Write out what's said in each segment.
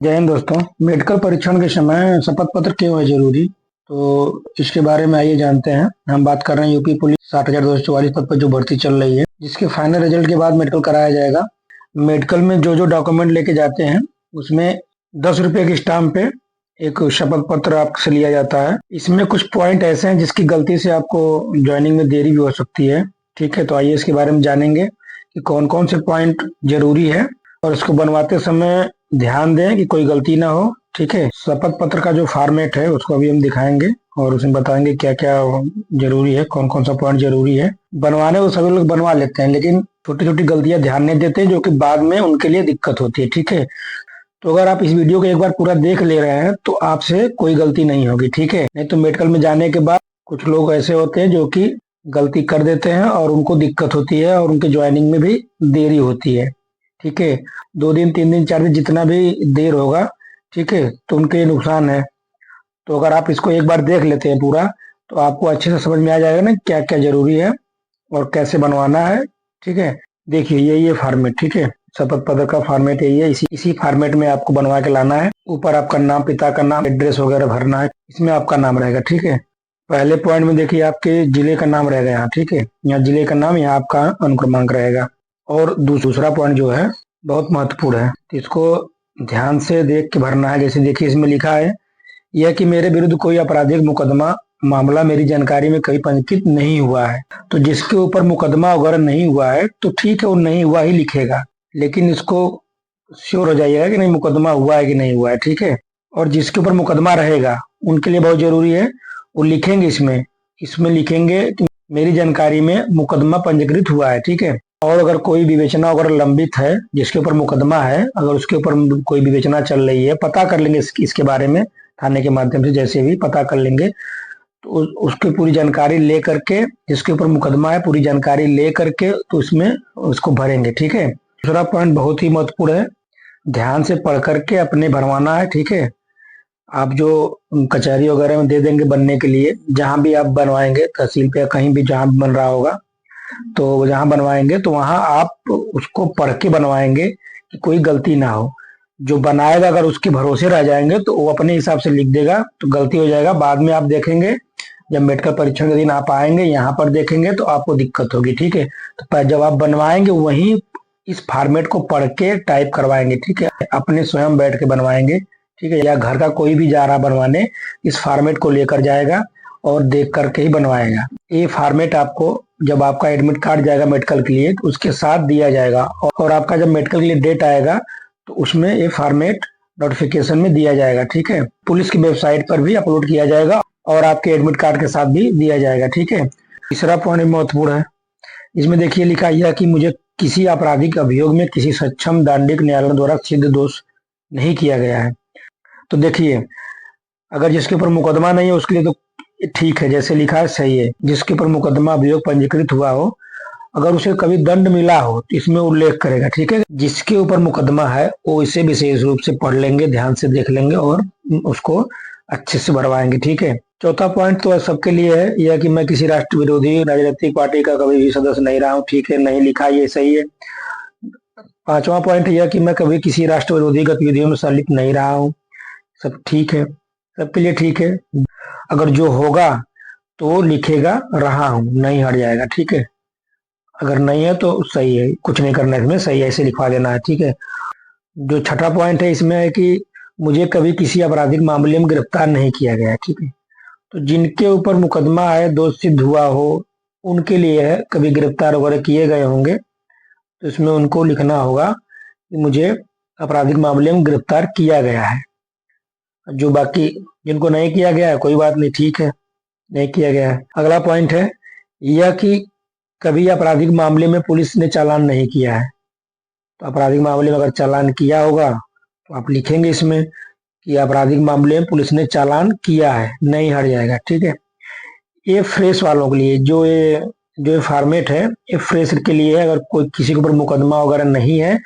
जय हिंद दोस्तों। मेडिकल परीक्षण के समय शपथ पत्र क्यों है जरूरी? तो इसके बारे में आइए जानते हैं। हम बात कर रहे हैं यूपी पुलिस 60,244 पद पर जो भर्ती चल रही है, जिसके फाइनल रिजल्ट के बाद मेडिकल कराया जाएगा। मेडिकल में जो जो डॉक्यूमेंट लेके जाते हैं उसमें 10 रुपए की स्टाम्प पे एक शपथ पत्र आपसे लिया जाता है। इसमें कुछ पॉइंट ऐसे हैं जिसकी गलती से आपको ज्वाइनिंग में देरी भी हो सकती है। ठीक है, तो आइए इसके बारे में जानेंगे कि कौन कौन से पॉइंट जरूरी है और इसको बनवाते समय ध्यान दें कि कोई गलती ना हो। ठीक है, शपथ पत्र का जो फॉर्मेट है उसको अभी हम दिखाएंगे और उसमें बताएंगे क्या क्या जरूरी है, कौन कौन सा पॉइंट जरूरी है। बनवाने वो सभी लोग बनवा लेते हैं, लेकिन छोटी छोटी गलतियां ध्यान नहीं देते जो कि बाद में उनके लिए दिक्कत होती है। ठीक है, तो अगर आप इस वीडियो को एक बार पूरा देख ले रहे हैं तो आपसे कोई गलती नहीं होगी। ठीक है, नहीं तो मेडिकल में जाने के बाद कुछ लोग ऐसे होते हैं जो कि गलती कर देते हैं और उनको दिक्कत होती है और उनके ज्वाइनिंग में भी देरी होती है। ठीक है, 2 दिन 3 दिन 4 दिन जितना भी देर होगा, ठीक है, तो उनके लिए नुकसान है। तो अगर आप इसको एक बार देख लेते हैं पूरा तो आपको अच्छे से समझ में आ जाएगा ना क्या क्या जरूरी है और कैसे बनवाना है। ठीक है, देखिए ये फॉर्मेट, ठीक है, शपथ पत्र का फॉर्मेट यही है। इसी फॉर्मेट में आपको बनवा के लाना है। ऊपर आपका नाम, पिता का नाम, एड्रेस वगैरह भरना है, इसमें आपका नाम रहेगा। ठीक है, पहले पॉइंट में देखिए आपके जिले का नाम रहेगा यहाँ। ठीक है, यहाँ जिले का नाम, यहाँ आपका अनुक्रमांक रहेगा। और दूसरा पॉइंट जो है बहुत महत्वपूर्ण है, तो इसको ध्यान से देख के भरना है। जैसे देखिए इसमें लिखा है यह कि मेरे विरुद्ध कोई आपराधिक मुकदमा मामला मेरी जानकारी में कहीं पंजीकृत नहीं हुआ है। तो जिसके ऊपर मुकदमा वगैरह नहीं हुआ है तो ठीक है, वो नहीं हुआ ही लिखेगा, लेकिन इसको श्योर हो जाइएगा कि नहीं मुकदमा हुआ है कि नहीं हुआ है। ठीक है, और जिसके ऊपर मुकदमा रहेगा उनके लिए बहुत जरूरी है, वो लिखेंगे इसमें इसमें लिखेंगे कि मेरी जानकारी में मुकदमा पंजीकृत हुआ है। ठीक है, और अगर कोई विवेचना अगर लंबित है, जिसके ऊपर मुकदमा है, अगर उसके ऊपर कोई विवेचना चल रही है, पता कर लेंगे इसके बारे में थाने के माध्यम से, जैसे भी पता कर लेंगे तो उसकी पूरी जानकारी ले करके, जिसके ऊपर मुकदमा है पूरी जानकारी ले करके तो उसमें उसको भरेंगे। ठीक है, दूसरा पॉइंट बहुत ही महत्वपूर्ण है, ध्यान से पढ़ करके अपने भरवाना है। ठीक है, आप जो कचहरी वगैरह में दे देंगे बनने के लिए, जहां भी आप बनवाएंगे, तहसील पे या कहीं भी जहां बन रहा होगा, तो जहां बनवाएंगे तो वहां आप उसको पढ़ के बनवाएंगे कि कोई गलती ना हो। जो बनाएगा अगर उसके भरोसे रह जाएंगे तो वो अपने हिसाब से लिख देगा तो गलती हो जाएगा। बाद में आप देखेंगे जब मेडिकल परीक्षण के दिन आप आएंगे यहाँ पर देखेंगे तो आपको दिक्कत होगी। ठीक है, तो जब आप बनवाएंगे वहीं इस फॉर्मेट को पढ़ के टाइप करवाएंगे। ठीक है, अपने स्वयं बैठ के बनवाएंगे। ठीक है, या घर का कोई भी जा रहा बनवाने इस फॉर्मेट को लेकर जाएगा और देख करके ही बनवाएगा। ये फॉर्मेट आपको जब आपका एडमिट कार्ड जाएगा मेडिकल के लिए तो उसके साथ दिया जाएगा, और आपका जब मेडिकल के लिए डेट आएगा तो उसमें ये फॉर्मेट नोटिफिकेशन में दिया जाएगा। ठीक है, पुलिस की वेबसाइट पर भी अपलोड किया जाएगा और आपके एडमिट कार्ड के साथ भी दिया जाएगा। ठीक है, तीसरा पॉइंट महत्वपूर्ण है, इसमें देखिए लिखा यह कि मुझे किसी आपराधिक अभियोग में किसी सक्षम दंडिक न्यायालय द्वारा सिद्ध दोष नहीं किया गया है। तो देखिए अगर जिसके ऊपर मुकदमा नहीं है उसके लिए तो ठीक है, जैसे लिखा है सही है। जिसके ऊपर मुकदमा अभियोग पंजीकृत हुआ हो, अगर उसे कभी दंड मिला हो तो इसमें उल्लेख करेगा। ठीक है, जिसके ऊपर मुकदमा है वो इसे विशेष रूप से पढ़ लेंगे, ध्यान से देख लेंगे और उसको अच्छे से भरवाएंगे। ठीक है, चौथा पॉइंट तो सबके लिए है यह कि मैं किसी राष्ट्र विरोधी राजनीतिक पार्टी का कभी भी सदस्य नहीं रहा हूँ। ठीक है, नहीं लिखा, ये सही है। पांचवा पॉइंट यह कि मैं कभी किसी राष्ट्र विरोधी गतिविधियों में संलिप्त नहीं रहा हूँ। सब ठीक है, सबके लिए ठीक है। अगर जो होगा तो लिखेगा रहा हूं, नहीं हट जाएगा। ठीक है, अगर नहीं है तो सही है, कुछ नहीं करना इसमें, सही है, ऐसे लिखवा देना है। ठीक है, जो छठा पॉइंट है इसमें है कि मुझे कभी किसी आपराधिक मामले में गिरफ्तार नहीं किया गया है। ठीक है, तो जिनके ऊपर मुकदमा है, दोष सिद्ध हुआ हो, उनके लिए है, कभी गिरफ्तार वगैरह किए गए होंगे तो इसमें उनको लिखना होगा कि मुझे आपराधिक मामले में गिरफ्तार किया गया है। जो बाकी जिनको नहीं किया गया है कोई बात नहीं, ठीक है, नहीं किया गया है। अगला पॉइंट है यह कि कभी आपराधिक मामले में पुलिस ने चालान नहीं किया है। तो आपराधिक मामले में अगर चालान किया होगा तो आप लिखेंगे इसमें कि आपराधिक मामले में पुलिस ने चालान किया है, नहीं हट जाएगा। ठीक है, ये फ्रेश वालों के लिए जो ये फॉर्मेट है ये फ्रेश के लिए है। अगर कोई किसी के ऊपर मुकदमा वगैरह नहीं है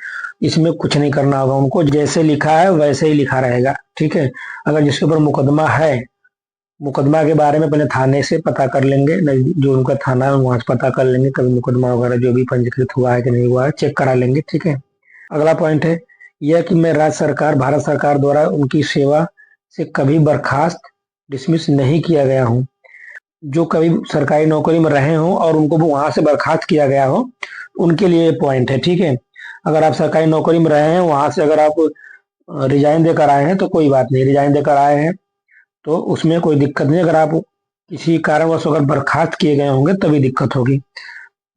इसमें कुछ नहीं करना होगा, उनको जैसे लिखा है वैसे ही लिखा रहेगा। ठीक है, अगर जिसके ऊपर मुकदमा है, मुकदमा के बारे में पहले थाने से पता कर लेंगे, जो उनका थाना है वहां से पता कर लेंगे कभी मुकदमा वगैरह जो भी पंजीकृत हुआ है कि नहीं हुआ है, चेक करा लेंगे। ठीक है, अगला पॉइंट है यह कि मैं राज्य सरकार, भारत सरकार द्वारा उनकी सेवा से कभी बर्खास्त, डिसमिस नहीं किया गया हूँ। जो कभी सरकारी नौकरी में रहे हों और उनको वहां से बर्खास्त किया गया हो, उनके लिए पॉइंट है, ठीक है। अगर आप सरकारी नौकरी में रहे हैं, वहां से अगर आप रिजाइन देकर आए हैं तो कोई बात नहीं, रिजाइन देकर आए हैं तो उसमें कोई दिक्कत नहीं। अगर आप किसी कारणवश अगर बर्खास्त किए गए होंगे तभी दिक्कत होगी।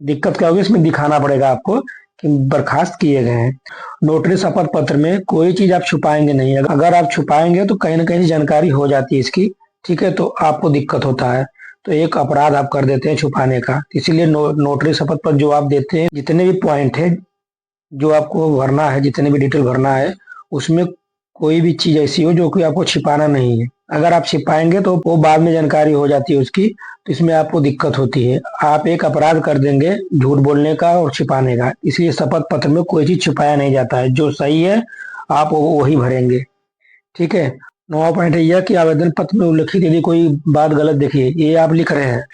दिक्कत क्या होगी, इसमें दिखाना पड़ेगा आपको कि बर्खास्त किए गए हैं। नोटरी शपथ पत्र में कोई चीज आप छुपाएंगे नहीं। अगर आप छुपाएंगे तो कहीं ना कहीं जानकारी हो जाती है इसकी, ठीक है, तो आपको दिक्कत होता है, तो एक अपराध आप कर देते हैं छुपाने का। इसीलिए नोटरी शपथ पत्र जो आप देते हैं, जितने भी पॉइंट है जो आपको भरना है, जितने भी डिटेल भरना है, उसमें कोई भी चीज ऐसी हो जो कि आपको छिपाना नहीं है। अगर आप छिपाएंगे तो वो बाद में जानकारी हो जाती है उसकी, तो इसमें आपको दिक्कत होती है। आप एक अपराध कर देंगे झूठ बोलने का और छिपाने का। इसलिए शपथ पत्र में कोई चीज छिपाया नहीं जाता है, जो सही है आप वही भरेंगे, ठीक है। 9वां पॉइंट है यह कि आवेदन पत्र में उल्लिखित यदि कोई बात गलत, देखिए ये आप लिख रहे हैं,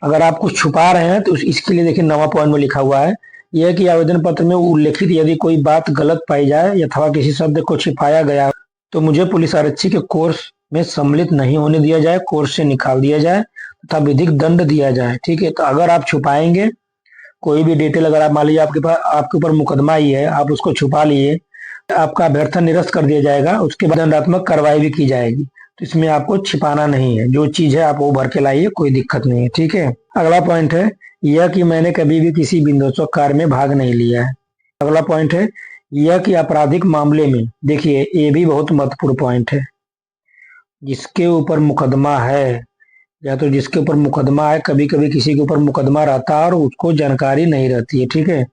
अगर आप कुछ छुपा रहे हैं तो इसके लिए देखिए 9वां पॉइंट में लिखा हुआ है यह कि आवेदन पत्र में उल्लिखित यदि कोई बात गलत पाई जाए अथवा किसी शब्द को छिपाया गया तो मुझे पुलिस आरक्षी के कोर्स में सम्मिलित नहीं होने दिया जाए, कोर्स से निकाल दिया जाए तथा विधिक दंड दिया जाए, ठीक है। तो अगर आप छुपाएंगे कोई भी डिटेल, अगर आप मान लीजिए आपके ऊपर मुकदमा ही है, आप उसको छुपा लिए, आपका अभ्यर्थन निरस्त कर दिया जाएगा, उसके बाद दंडात्मक कार्रवाई भी की जाएगी। तो इसमें आपको छिपाना नहीं है, जो चीज है आप वो भर के लाइए, कोई दिक्कत नहीं है, ठीक है। अगला पॉइंट है यह कि मैंने कभी भी किसी बिंदोत्सव कार्य में भाग नहीं लिया है। अगला पॉइंट है यह कि आपराधिक मामले में, देखिए ये भी बहुत महत्वपूर्ण पॉइंट है, जिसके ऊपर मुकदमा है या तो जिसके ऊपर मुकदमा है, कभी कभी किसी के ऊपर मुकदमा रहता है और उसको जानकारी नहीं रहती है, ठीक है।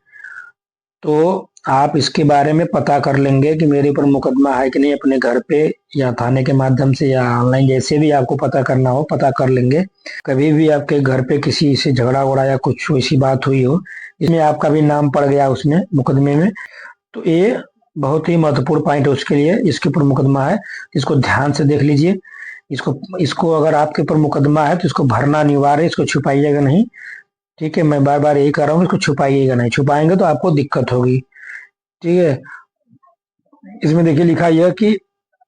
तो आप इसके बारे में पता कर लेंगे कि मेरे ऊपर मुकदमा है कि नहीं, अपने घर पे या थाने के माध्यम से या ऑनलाइन, जैसे भी आपको पता करना हो पता कर लेंगे। कभी भी आपके घर पे किसी से झगड़ा वगड़ा या कुछ ऐसी बात हुई हो इसमें आपका भी नाम पड़ गया उसमें मुकदमे में, तो ये बहुत ही महत्वपूर्ण पॉइंट है उसके लिए, इसके ऊपर मुकदमा है, इसको ध्यान से देख लीजिए। इसको इसको अगर आपके ऊपर मुकदमा है तो इसको भरना अनिवार्य है, इसको छुपाइएगा नहीं, ठीक है। मैं बार बार यही कर रहा हूँ, इसको छुपाइएगा नहीं, छुपाएंगे तो आपको दिक्कत होगी, ठीक है। इसमें देखिए लिखा यह कि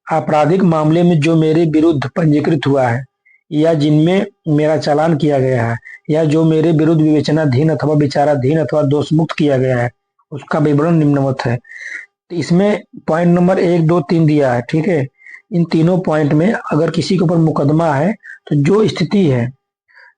आपराधिक मामले में जो मेरे विरुद्ध पंजीकृत हुआ है या जिनमें मेरा चालान किया गया है या जो मेरे विरुद्ध विवेचनाधीन अथवा विचाराधीन अथवा दोषमुक्त किया गया है उसका विवरण निम्नवत है। तो इसमें पॉइंट नंबर 1, 2, 3 दिया है, ठीक है। इन तीनों पॉइंट में अगर किसी के ऊपर मुकदमा है तो जो स्थिति है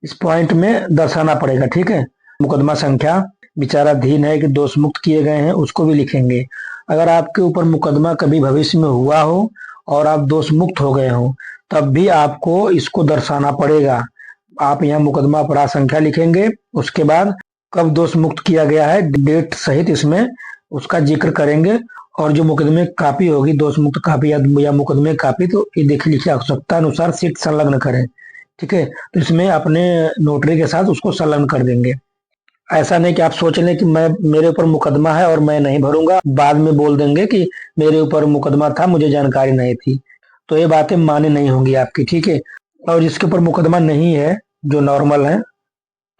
इस पॉइंट में दर्शाना पड़ेगा, ठीक है। मुकदमा संख्या, विचाराधीन है कि दोष मुक्त किए गए हैं, उसको भी लिखेंगे। अगर आपके ऊपर मुकदमा कभी भविष्य में हुआ हो और आप दोष मुक्त हो गए हो तब भी आपको इसको दर्शाना पड़ेगा। आप यहाँ मुकदमा अपराध संख्या लिखेंगे, उसके बाद कब दोष मुक्त किया गया है डेट सहित इसमें उसका जिक्र करेंगे, और जो मुकदमे कापी होगी, दोष मुक्त कापी या मुकदमे कापी, तो ये देखिए लिखिए आवश्यकता अनुसार सीट संलग्न करें, ठीक है। तो इसमें अपने नोटरी के साथ उसको संलग्न कर देंगे। ऐसा नहीं कि आप सोच लें कि मैं, मेरे ऊपर मुकदमा है और मैं नहीं भरूंगा, बाद में बोल देंगे कि मेरे ऊपर मुकदमा था मुझे जानकारी नहीं थी, तो ये बातें माने नहीं होंगी आपकी, ठीक है। और जिसके ऊपर मुकदमा नहीं है, जो नॉर्मल है,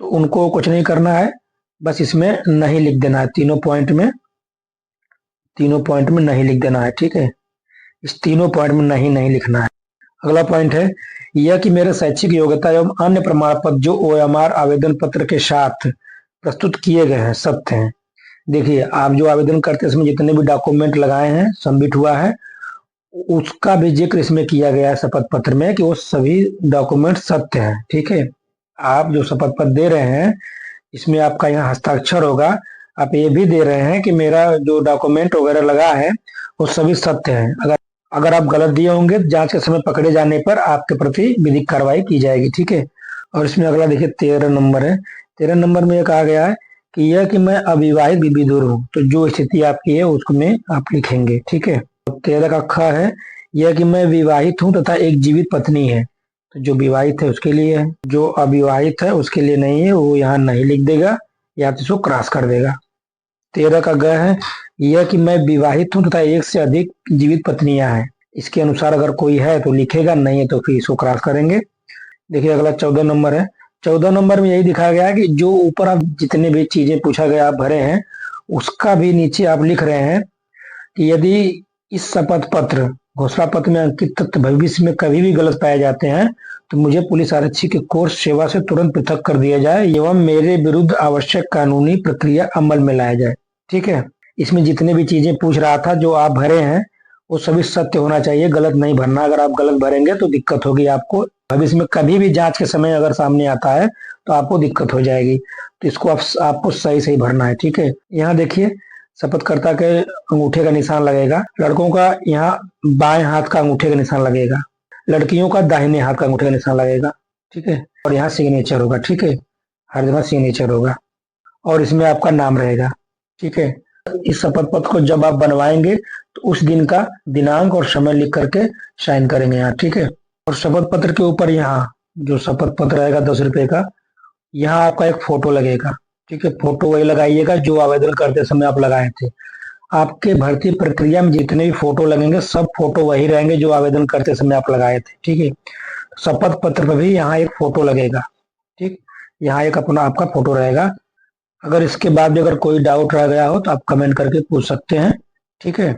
तो उनको कुछ नहीं करना है, बस इसमें नहीं लिख देना है, तीनों पॉइंट में नहीं लिख देना है, ठीक है। इस तीनों पॉइंट में नहीं नहीं लिखना है। अगला पॉइंट है यह कि मेरे शैक्षिक योग्यता एवं अन्य प्रमाण पत्र जो OMR आवेदन पत्र के साथ प्रस्तुत किए गए हैं सत्य हैं। देखिए आप जो आवेदन करते हैं इसमें जितने भी डॉक्यूमेंट लगाए हैं, सबमिट हुआ है, उसका भी जिक्र इसमें किया गया है शपथ पत्र में कि वो सभी डॉक्यूमेंट सत्य हैं, ठीक है। आप जो शपथ पत्र दे रहे हैं इसमें आपका यहाँ हस्ताक्षर होगा, आप ये भी दे रहे हैं कि मेरा जो डॉक्यूमेंट वगैरह लगा है वो सभी सत्य है। अगर आप गलत दिए होंगे तो जांच के समय पकड़े जाने पर आपके प्रति विधिक कार्रवाई की जाएगी, ठीक है। और इसमें अगला देखिए 13 नंबर है। 13 नंबर में यह कहा गया है कि यह कि मैं अविवाहित भी विधुर हूँ, तो जो स्थिति आपकी है उसमें आप लिखेंगे, ठीक है। 13 का ख है यह कि मैं विवाहित हूँ तथा एक जीवित पत्नी है, तो जो विवाहित है उसके लिए है, जो अविवाहित है उसके लिए नहीं है, वो यहाँ नहीं लिख देगा या तो इसको क्रॉस कर देगा। 13 का ग है यह कि मैं विवाहित हूँ तथा एक से अधिक जीवित पत्नियां हैं, इसके अनुसार अगर कोई है तो लिखेगा, नहीं है तो फिर इसको क्रॉस करेंगे। देखिए अगला 14 नंबर है। 14 नंबर में यही दिखाया गया है कि जो ऊपर आप जितने भी चीजें पूछा गया आप भरे हैं उसका भी नीचे आप लिख रहे हैं कि यदि इस शपथ पत्र घोषणा पत्र में अंकित तथ्य भविष्य में कभी भी गलत पाए जाते हैं तो मुझे पुलिस आरक्षी के कोर्स सेवा से तुरंत पृथक कर दिया जाए एवं मेरे विरुद्ध आवश्यक कानूनी प्रक्रिया अमल में लाया जाए। ठीक है, इसमें जितने भी चीजें पूछ रहा था जो आप भरे हैं वो सभी सत्य होना चाहिए, गलत नहीं भरना। अगर आप गलत भरेंगे तो दिक्कत होगी आपको भविष्य में, कभी भी जांच के समय अगर सामने आता है तो आपको दिक्कत हो जाएगी। तो इसको आपको सही सही भरना है। ठीक है, यहाँ देखिए शपथकर्ता के अंगूठे का निशान लगेगा, लड़कों का यहाँ बाएं हाथ का अंगूठे का निशान लगेगा, लड़कियों का दाहिने हाथ का अंगूठे का निशान लगेगा। ठीक है, और यहाँ सिग्नेचर होगा। ठीक है, हर जगह सिग्नेचर होगा और इसमें आपका नाम रहेगा। ठीक है, इस शपथ पत्र को जब आप बनवाएंगे तो उस दिन का दिनांक और समय लिख करके साइन करेंगे यहाँ। ठीक है, और शपथ पत्र के ऊपर यहाँ जो शपथ पत्र रहेगा 10 रुपए का, यहाँ आपका एक फोटो लगेगा। ठीक है, फोटो वही लगाइएगा जो आवेदन करते समय आप लगाए थे। आपके भर्ती प्रक्रिया में जितने भी फोटो लगेंगे सब फोटो वही रहेंगे जो आवेदन करते समय आप लगाए थे। ठीक है, शपथ पत्र पर भी यहाँ एक फोटो लगेगा। ठीक, यहाँ एक अपना आपका फोटो रहेगा। अगर इसके बाद भी अगर कोई डाउट रह गया हो तो आप कमेंट करके पूछ सकते हैं। ठीक है।